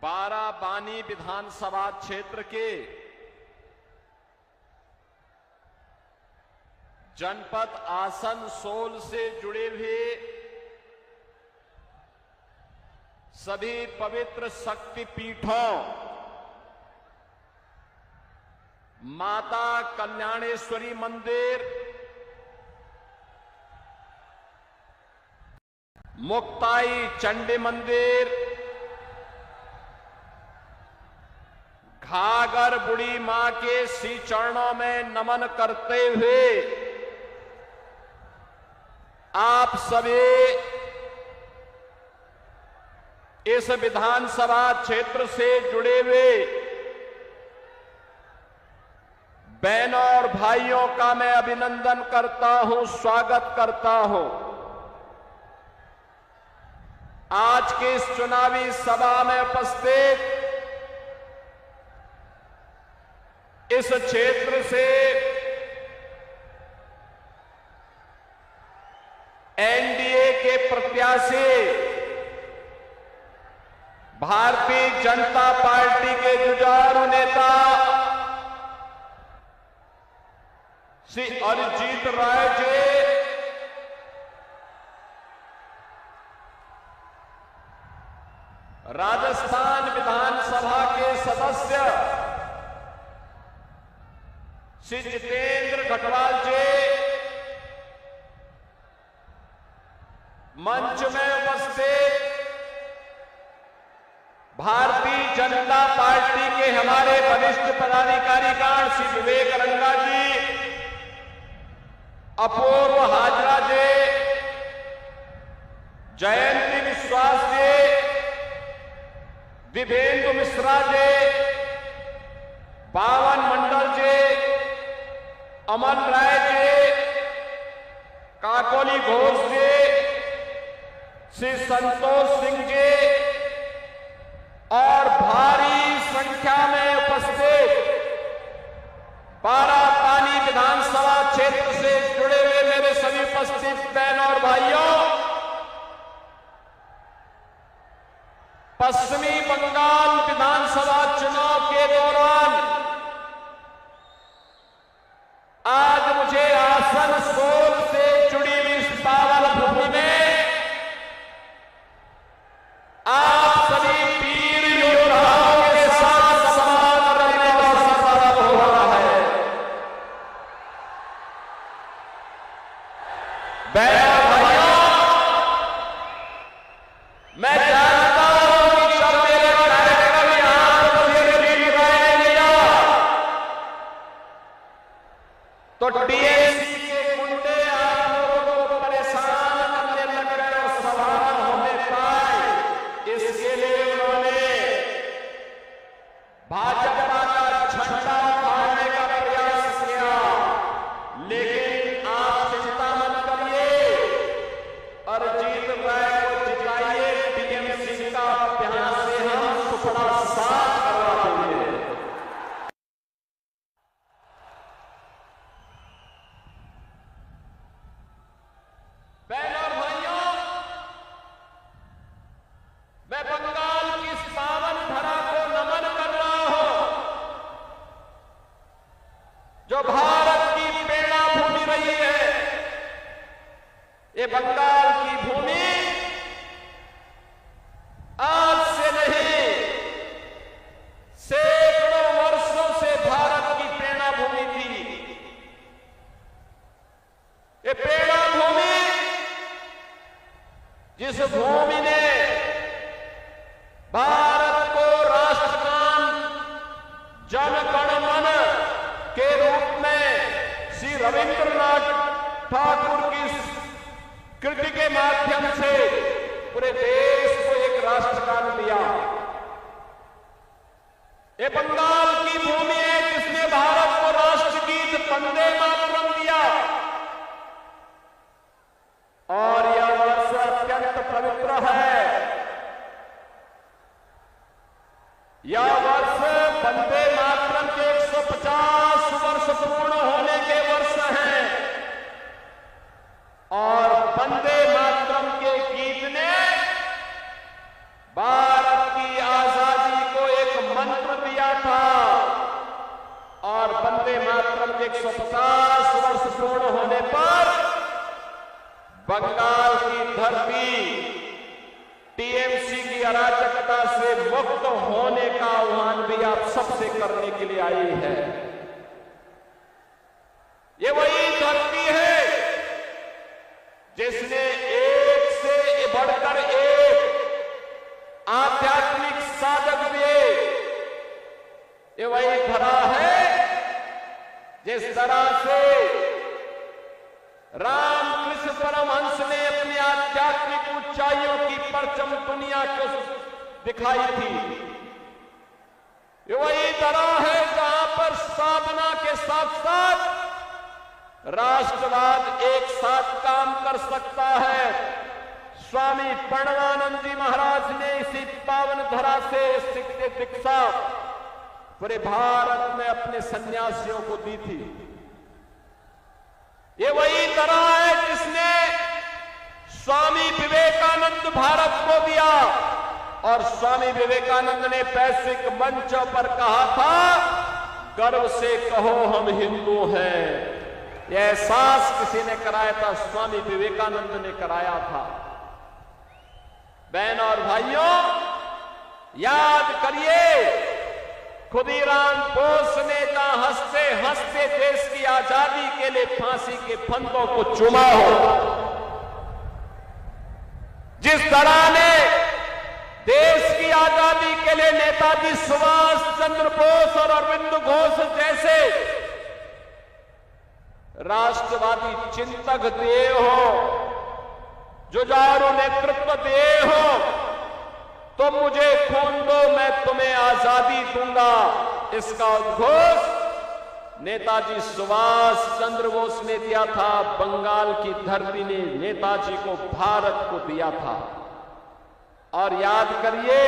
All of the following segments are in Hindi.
बाराबानी विधानसभा क्षेत्र के जनपद आसनसोल से जुड़े हुए सभी पवित्र शक्तिपीठों, माता कल्याणेश्वरी मंदिर, मुक्ताई चंडी मंदिर, घाघर बुढ़ी मां के श्री चरणों में नमन करते हुए आप सभी इस विधानसभा क्षेत्र से जुड़े हुए बहनों और भाइयों का मैं अभिनंदन करता हूं, स्वागत करता हूं। आज के इस चुनावी सभा में उपस्थित इस क्षेत्र से एनडीए के प्रत्याशी भारतीय जनता पार्टी के जुझारू नेता श्री अरिजीत राय जी, राजस्थान विधानसभा के सदस्य श्री जितेंद्र गढ़वाल जी, मंच में उपस्थित भारतीय जनता पार्टी के हमारे वरिष्ठ पदाधिकारीगण श्री विवेक रंगा जी, अपूर्व हाजरा जी, जयंती विश्वास जी, दिव्येंदु मिश्रा जी, पावन मंडल जी, अमन राय जी, काकोली घोष जी, श्री संतोष सिंह जी और भारी संख्या में उपस्थित बाराबानी विधानसभा क्षेत्र से जुड़े हुए मेरे सभी उपस्थित बहनों और भाइयों, पश्चिमी बंगाल विधानसभा चुनाव के दौरान आज मुझे आसनसोल से जुड़ी हुई इस पावन भूमि में आप सभी वीर योद्धाओं के साथ संवाद करने का अवसर प्राप्त हो रहा है। बहनों भाइयों, मैं जानता हूं कि जब मेरे कार्यक्रम यहां पर लगाया गया तो टीएमसी के गुंडे आप लोगों को परेशान करने लग गए और सवाल होने पाए। इसके लिए उन्होंने भाजपा का झंडा उठाने का प्रयास किया, लेकिन आप चिंता मत करिए, अरिजीत राय को जिताइए, टीएमसी का अभ्यास से हम सुपड़ा साफ करवा देंगे। बहनों और भाइयों, मैं बंगाल की इस पावन धरा को नमन कर रहा हूं, जो भारत की प्रेरणा भूमि रही है। ये बंगाल की भूमि आज से नहीं, सैकड़ों वर्षों से भारत की प्रेरणा भूमि थी। ये प्रेरणा भूमि, जिस भूमि ने भारत को राष्ट्रगान जन गण मन के रूप में श्री रविंद्रनाथ ठाकुर की कृति के माध्यम से पूरे देश को एक राष्ट्रगान दिया। ये बंगाल की भूमि है जिसने भारत को राष्ट्रगीत वंदे मातरम दिया। और यह वर्ष अत्यंत पवित्र है। यह वर्ष वंदे मातरम के 150 वर्ष पूर्ण होने के वर्ष हैं और वंदे मातरम के गीत ने भारत की आजादी करने के लिए आई है। ये वही धरती है जिसने एक से बढ़कर एक आध्यात्मिक साधक दिए। ये वही धरा है जिस तरह से रामकृष्ण परमहंस ने अपनी आध्यात्मिक ऊंचाइयों की परचम दुनिया को दिखाई थी। ये वही धरा है जहां पर साधना के साथ साथ राष्ट्रवाद एक साथ काम कर सकता है। स्वामी प्रणवानंद जी महाराज ने इसी पावन धरा से शिक्षित दीक्षा पूरे भारत में अपने सन्यासियों को दी थी। ये वही तरह है जिसने स्वामी विवेकानंद भारत को दिया, और स्वामी विवेकानंद ने वैश्विक मंचों पर कहा था, गर्व से कहो हम हिंदू हैं। यह एहसास किसी ने कराया था, स्वामी विवेकानंद ने कराया था। बहनों और भाइयों, याद करिए खुदीराम बोस ने जहां हंसते हंसते देश की आजादी के लिए फांसी के फंदों को चूमा हो, जिस तरह ने देश की आजादी के लिए नेताजी सुभाष चंद्र बोस और अरविंद घोष जैसे राष्ट्रवादी चिंतक दिए हो, जुझारू नेतृत्व दिए हो, तो मुझे खून दो मैं तुम्हें आजादी दूंगा, इसका उद्घोष नेताजी सुभाष चंद्र बोस ने दिया था। बंगाल की धरती ने नेताजी को भारत को दिया था। और याद करिए,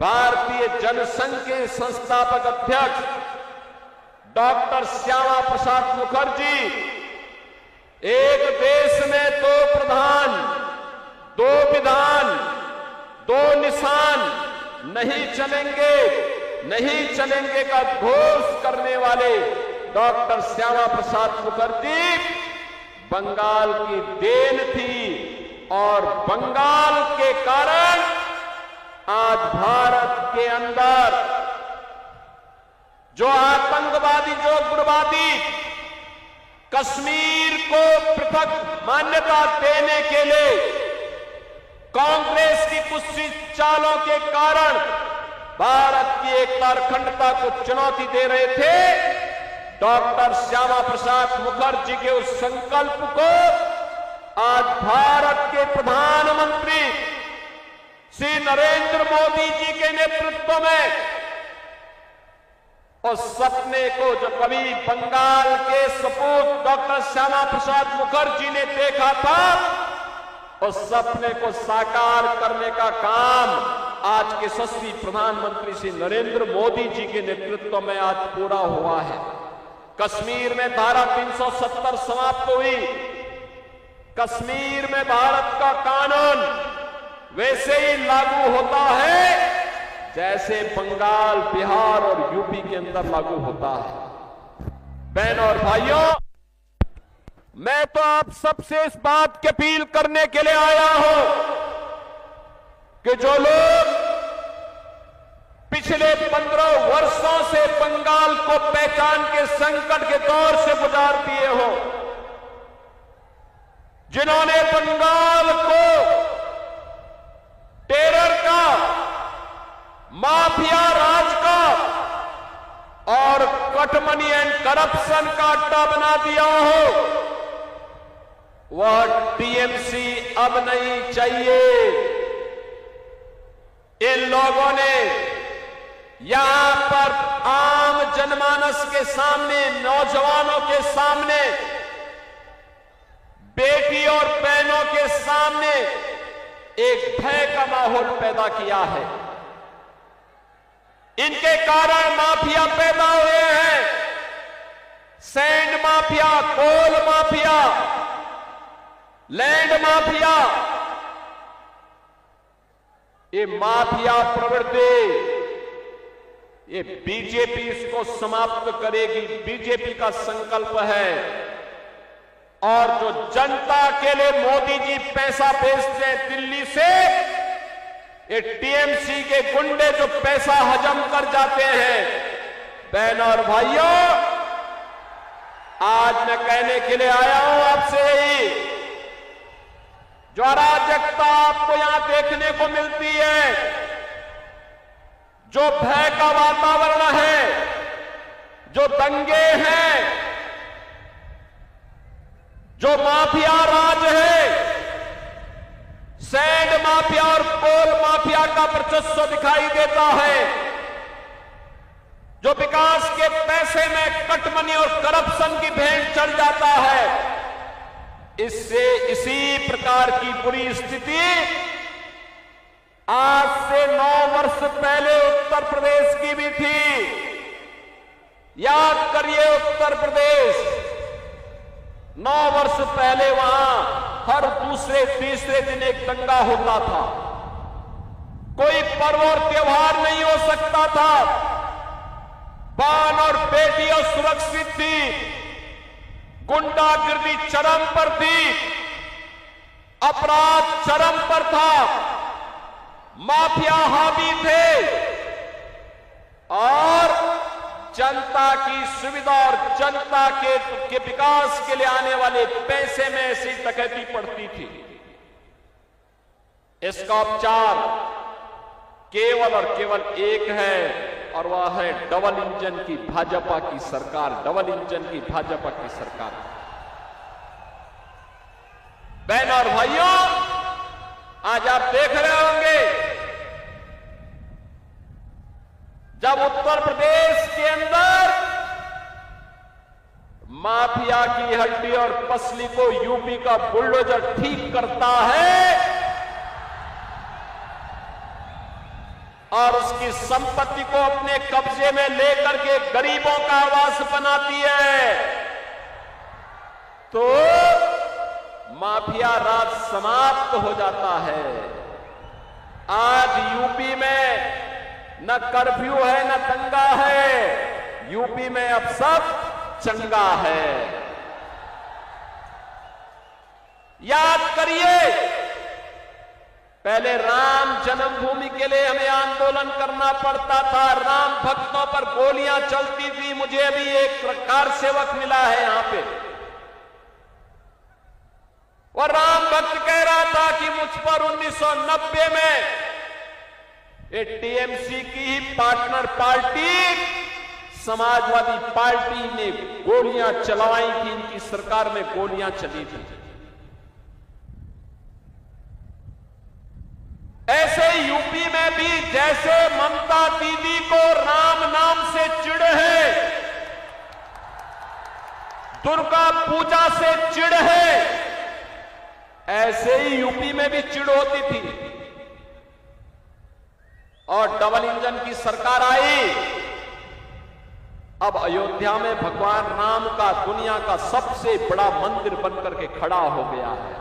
भारतीय जनसंघ के संस्थापक अध्यक्ष डॉक्टर श्यामा प्रसाद मुखर्जी, एक देश में दो प्रधान, दो विधान, दो निशान नहीं चलेंगे का घोष करने वाले डॉक्टर श्यामा प्रसाद मुखर्जी बंगाल की देन थी, और बंगाल के कारण आज भारत के अंदर जो आतंकवादी, जो उग्रवादी कश्मीर को पृथक मान्यता देने के लिए कांग्रेस की कुछ चालों के कारण भारत की एकता और अखंडता को चुनौती दे रहे थे, डॉक्टर श्यामा प्रसाद मुखर्जी के उस संकल्प को आज भारत के प्रधानमंत्री श्री नरेंद्र मोदी जी के नेतृत्व में उस सपने को जो कभी बंगाल के सपूत डॉक्टर श्यामा प्रसाद मुखर्जी ने देखा था, उस सपने को साकार करने का काम आज के यशस्वी प्रधानमंत्री श्री नरेंद्र मोदी जी के नेतृत्व में आज पूरा हुआ है। कश्मीर में धारा 370 समाप्त हुई। कश्मीर में भारत का कानून वैसे ही लागू होता है जैसे बंगाल, बिहार और यूपी के अंदर लागू होता है। बहनों और भाइयों, मैं तो आप सबसे इस बात की अपील करने के लिए आया हूं कि जो लोग पिछले 15 वर्षों से बंगाल को पहचान के संकट के दौर से गुजार दिए हो, जिन्होंने बंगाल को टेरर का, माफिया राज का और कटमनी एंड करप्शन का अड्डा बना दिया हो, वह टीएमसी अब नहीं चाहिए। इन लोगों ने यहां पर आम जनमानस के सामने, नौजवानों के सामने, बेटी और बहनों के सामने एक भय का माहौल पैदा किया है। इनके कारण माफिया पैदा हुए हैं, सैंड माफिया, कोल माफिया, लैंड माफिया। ये माफिया प्रवृत्ति, ये बीजेपी इसको समाप्त करेगी। बीजेपी का संकल्प है। और जो जनता के लिए मोदी जी पैसा भेजते हैं दिल्ली से, ये टीएमसी के गुंडे जो पैसा हजम कर जाते हैं, बहनों और भाइयों, आज मैं कहने के लिए आया हूं आपसे यही, जो अराजकता आपको यहां देखने को मिलती है, जो भय का वातावरण है, जो दंगे हैं, जो माफिया राज है, सैंड माफिया और कोल माफिया का वर्चस्व दिखाई देता है, जो विकास के पैसे में कटमनी और करप्शन की भेंट चढ़ जाता है, इससे इसी प्रकार की बुरी स्थिति आज से 9 वर्ष पहले उत्तर प्रदेश की भी थी। याद करिए, उत्तर प्रदेश 9 वर्ष पहले वहां हर दूसरे तीसरे दिन एक दंगा होता था, कोई पर्व और त्योहार नहीं हो सकता था, बान और बेटियां सुरक्षित थी, गुंडागिर्दी चरम पर थी, अपराध चरम पर था, माफिया हावी थे और जनता की सुविधा और जनता के विकास के लिए आने वाले पैसे में ऐसी डकैती पड़ती थी। इसका उपचार केवल और केवल एक है, और वह है डबल इंजन की भाजपा की सरकार, डबल इंजन की भाजपा की सरकार। बहनों और भाइयों, आज आप देख रहे होंगे, जब उत्तर प्रदेश के अंदर माफिया की हड्डी और पसली को यूपी का बुलडोजर ठीक करता है और उसकी संपत्ति को अपने कब्जे में लेकर के गरीबों का आवास बनाती है, तो माफिया राज समाप्त हो जाता है। आज यूपी में न कर्फ्यू है न दंगा है, यूपी में अब सब चंगा है। याद करिए, पहले राम जन्मभूमि के लिए हमें आंदोलन करना पड़ता था, राम भक्तों पर गोलियां चलती थी। मुझे अभी एक कार सेवक मिला है यहां पे, और राम भक्त कह रहा था कि मुझ पर 1990 में ये टीएमसी की ही पार्टनर पार्टी समाजवादी पार्टी ने गोलियां चलवाई थी, इनकी सरकार में गोलियां चली थी। ऐसे यूपी में भी जैसे ममता दीदी को राम नाम से चिढ़ है, दुर्गा पूजा से चिढ़ है, ऐसे ही यूपी में भी चिढ़ होती थी। और डबल इंजन की सरकार आई, अब अयोध्या में भगवान राम का दुनिया का सबसे बड़ा मंदिर बनकर के खड़ा हो गया है।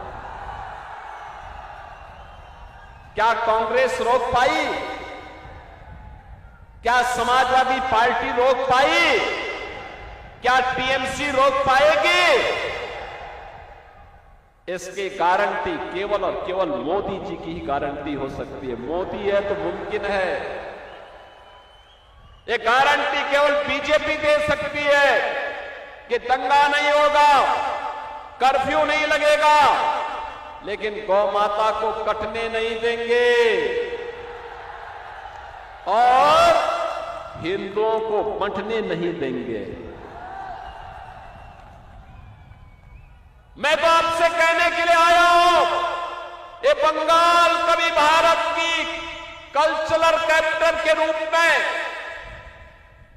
क्या कांग्रेस रोक पाई? क्या समाजवादी पार्टी रोक पाई? क्या टीएमसी रोक पाएगी? इसकी गारंटी केवल और केवल मोदी जी की ही गारंटी हो सकती है। मोदी है तो मुमकिन है, ये गारंटी केवल बीजेपी दे सकती है कि दंगा नहीं होगा, कर्फ्यू नहीं लगेगा, लेकिन गौ माता को कटने नहीं देंगे और हिंदुओं को बंटने नहीं देंगे। मैं तो आपसे कहने के लिए आया हूं, ये बंगाल कभी भारत की कल्चरल कैपिटल के रूप में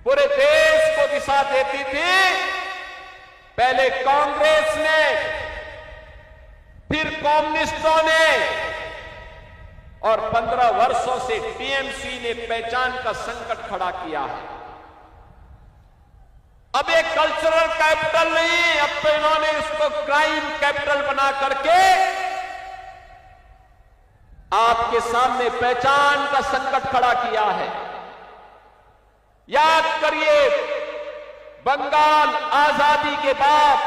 पूरे देश को दिशा देती थी। पहले कांग्रेस ने, फिर कम्युनिस्टों ने, और 15 वर्षों से टीएमसी ने पहचान का संकट खड़ा किया है। अब ये कल्चरल कैपिटल नहीं, अब तो इन्होंने इसको क्राइम कैपिटल बना करके आपके सामने पहचान का संकट खड़ा किया है। याद करिए, बंगाल आजादी के बाद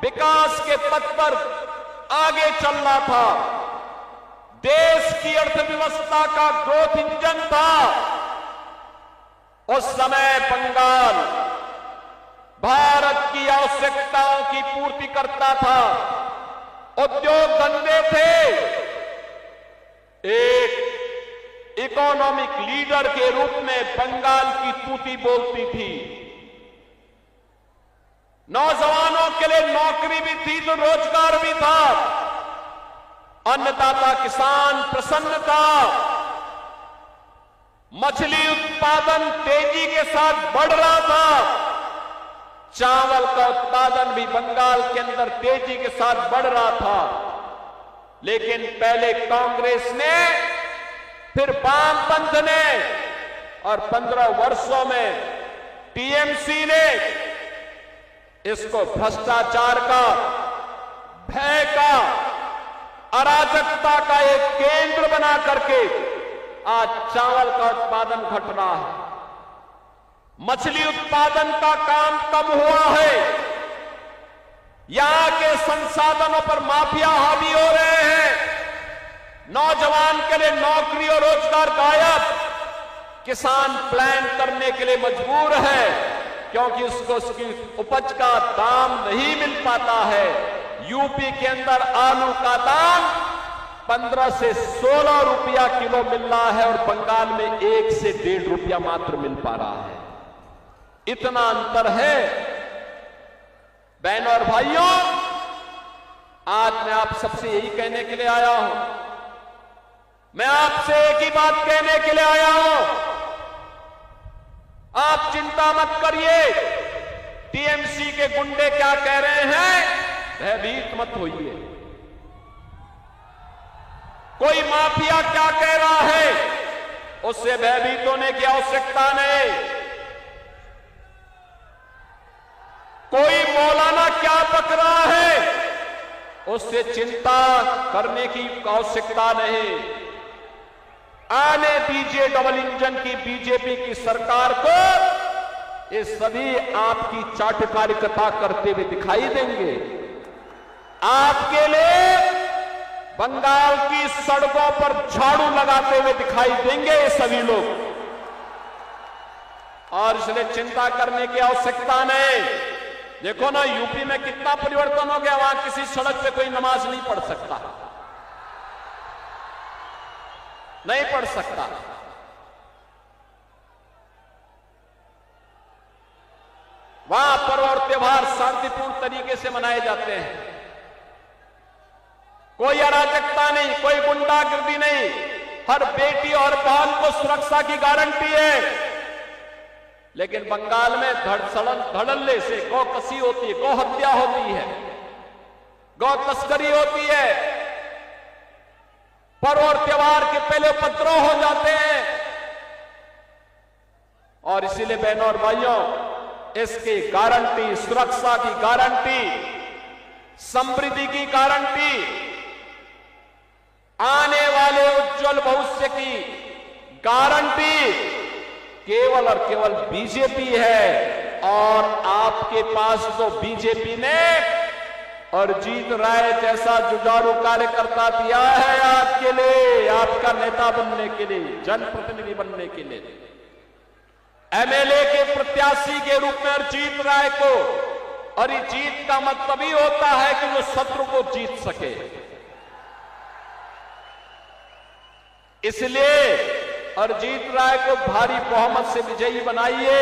विकास के पथ पर आगे चल रहा था, देश की अर्थव्यवस्था का ग्रोथ इंजन था, उस समय बंगाल भारत की आवश्यकताओं की पूर्ति करता था, उद्योग धंधे थे, एक इकोनॉमिक लीडर के रूप में बंगाल की तूती बोलती थी। नौजवानों के लिए नौकरी भी थी तो रोजगार भी था, अन्नदाता किसान प्रसन्न था, मछली उत्पादन तेजी के साथ बढ़ रहा था, चावल का उत्पादन भी बंगाल के अंदर तेजी के साथ बढ़ रहा था। लेकिन पहले कांग्रेस ने, फिर वामपंथ ने और 15 वर्षों में टीएमसी ने इसको भ्रष्टाचार का, भय का, अराजकता का एक केंद्र बना करके आज चावल का उत्पादन घट रहा है, मछली उत्पादन का काम कम हुआ है, यहां के संसाधनों पर माफिया हावी हो रहे हैं, नौजवान के लिए नौकरी और रोजगार गायब, किसान प्लान करने के लिए मजबूर है क्योंकि उसको उसकी उपज का दाम नहीं मिल पाता है। यूपी के अंदर आलू का दाम 15 से 16 रुपया किलो मिल रहा है और बंगाल में 1 से 1.5 रुपया मात्र मिल पा रहा है। इतना अंतर है। बहनों और भाइयों, आज मैं आप सबसे यही कहने के लिए आया हूं, मैं आपसे एक ही बात कहने के लिए आया हूं, आप चिंता मत करिए। टीएमसी के गुंडे क्या कह रहे हैं, भयभीत मत होइए। कोई माफिया क्या कह रहा है, उससे भयभीत होने की आवश्यकता नहीं। कोई मौलाना क्या बक रहा है, उससे चिंता करने की आवश्यकता नहीं। आने दीजिए डबल इंजन की बीजेपी की सरकार को, ये सभी आपकी चाटुकारिता करते हुए दिखाई देंगे। आपके लिए बंगाल की सड़कों पर झाड़ू लगाते हुए दिखाई देंगे ये सभी लोग, और इसलिए चिंता करने की आवश्यकता नहीं। देखो ना, यूपी में कितना परिवर्तन हो गया, वहां किसी सड़क पे कोई नमाज नहीं पढ़ सकता, नहीं पढ़ सकता। वहां पर्व और त्योहार शांतिपूर्ण तरीके से मनाए जाते हैं, कोई अराजकता नहीं, कोई गुंडागर्दी नहीं, हर बेटी और बहन को सुरक्षा की गारंटी है। लेकिन बंगाल में धड़ल्ले से गौ कसी होती है, गौ हत्या होती है, गौ तस्करी होती है, पर्व और त्योहार के पहले उपद्रव हो जाते हैं। और इसीलिए बहनों और भाइयों, इसकी गारंटी, सुरक्षा की गारंटी, समृद्धि की गारंटी, आने वाले उज्जवल भविष्य की गारंटी केवल और केवल बीजेपी है। और आपके पास तो बीजेपी ने अरिजीत राय जैसा जुझारू कार्यकर्ता दिया है आपके लिए, आपका नेता बनने के लिए, जनप्रतिनिधि बनने के लिए। एमएलए के प्रत्याशी के रूप में अरिजीत राय को, अरिजीत का मतलब ही होता है कि वो शत्रु को जीत सके। इसलिए अरिजीत राय को भारी बहुमत से विजयी बनाइए,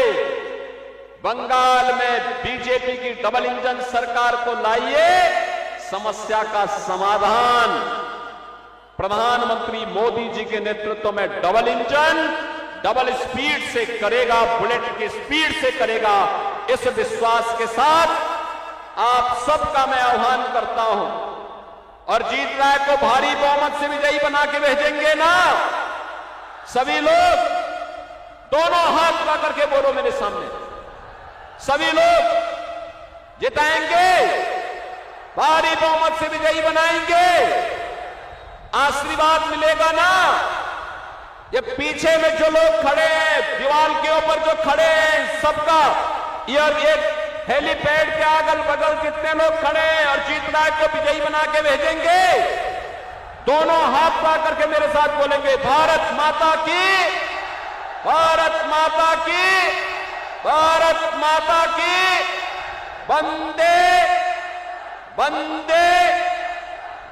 बंगाल में बीजेपी की डबल इंजन सरकार को लाइए, समस्या का समाधान प्रधानमंत्री मोदी जी के नेतृत्व में डबल इंजन डबल स्पीड से करेगा, बुलेट की स्पीड से करेगा। इस विश्वास के साथ आप सबका मैं आह्वान करता हूं, अरिजीत राय को भारी बहुमत से विजयी बना के भेजेंगे ना। सभी लोग दोनों हाथ पकड़ करके बोलो मेरे सामने, सभी लोग जिताएंगे, भारी बहुमत से विजयी बनाएंगे, आशीर्वाद मिलेगा ना। ये पीछे में जो लोग खड़े हैं, दीवार के ऊपर जो खड़े हैं, सबका ये हेलीपैड के अगल बगल जितने लोग खड़े हैं, अरिजीत राय को विजयी बना के भेजेंगे। दोनों हाथ पा करके मेरे साथ बोलेंगे, भारत माता की, भारत माता की, भारत माता की। वंदे वंदे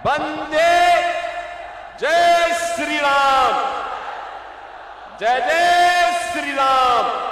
वंदे। जय श्री राम, जय जय श्री राम।